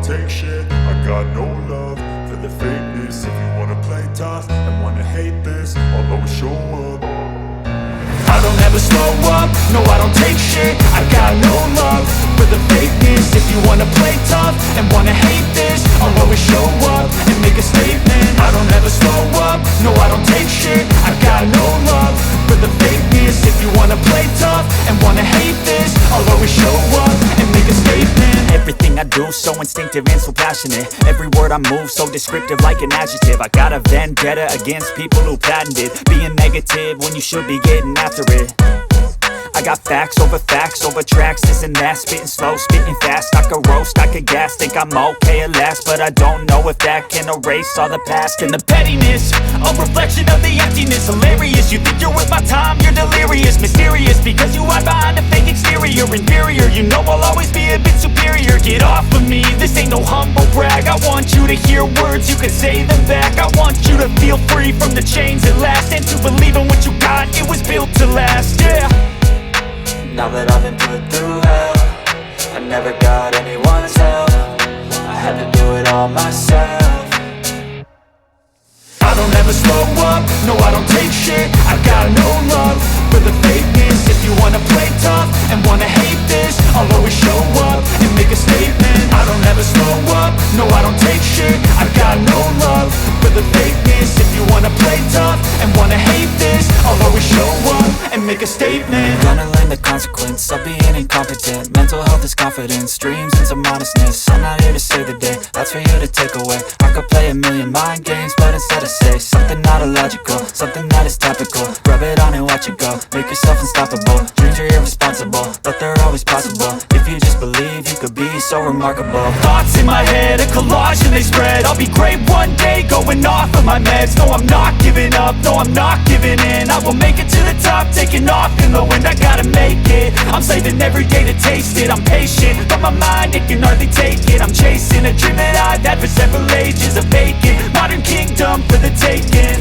don't take shit. I got no love for the fakeness. If you wanna play tough and wanna hate this, I'll always show up. I don't ever slow up, no I don't take shit. I got no love for the fakeness. If you wanna play tough and wanna hate this, I'll always show up and make a statement. I don't ever slow up, no I don't take shit. I got no love for the fakeness. If you wanna play tough and wanna hate this, I'll always show up and make a statement. Everything I do so instinctive and so passionate. Every word I move so descriptive like an adjective. I got a vendetta against people who patented being negative when you should be getting after it. I got facts over tracks, this and that. Spitting slow, spitting fast, I could roast, I could gas. Think I'm okay at last, but I don't know if that can erase all the past. And the pettiness, a reflection of the emptiness. Hilarious, you think you're worth my time, you're delirious. Mysterious, because you hide behind a fake exterior. Inferior, you know I'll always be a bit superior. Get off of me, this ain't no humble brag. I want you to hear words, you can say them back. I want you to feel free from the chains at last, and to believe in what you got, it was built to last, yeah. Now that I've been put through hell, I never got anyone's help. I had to do it all myself. I don't ever slow up, no I don't take shit. I got no love for the fakeness. If you wanna play tough and wanna hate this, I'll always show up and make a statement. I don't ever slow up, no I don't take shit. I got no love for the fakeness. If you wanna play tough and wanna hate this, I'll always show up and make a statement. Gonna learn the consequence of being incompetent. Mental health is confidence, dreams and some honestness. I'm not here to save the day, that's for you to take away. I could play a million mind games, but instead I say something not illogical, something that is topical. Rub it on and watch it go, make yourself unstoppable. Dreams are irresponsible, but they're always possible. If you just believe, you could be so remarkable. Thoughts in my head, a collage and they spread. I'll be great one day, going off of my meds. No, I'm not giving up, no, I'm not giving in. I will make it to the top, taking off in the wind. I gotta make it, I'm saving every day to taste it. I'm patient, but my mind, it can hardly take it. I'm chasing a dream that I've had for several ages. A vacant, modern kingdom for the taking.